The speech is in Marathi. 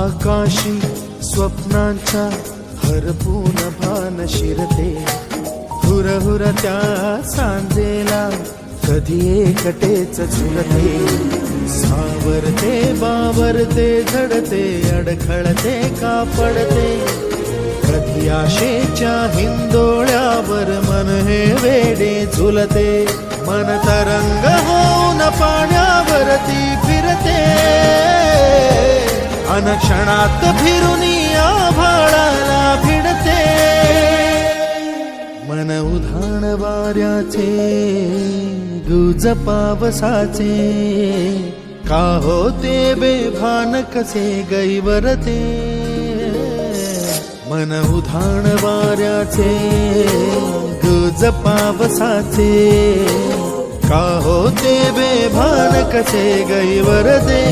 आकाशी स्वप्नांच्या हरपून भान शिरते, हुरहुर त्या सांजेला कधी एकटेच झुलते, सावरते बावरते झडते अडखळते का पडते, कधी आशेच्या हिंदोळ्यावर मन हे वेडे झुलते, मन तरंग होऊन पाण्यावरती फिरते, अनक्षणात फिरुनी आभाळाला भिडते, मन उधाण वाऱ्याचे गुज पावसाचे, का होते बेभान कसे गैवरते, मन उधाण वाऱ्याचे गुज पावसाचे, का होते बेभान कसे गैवरते.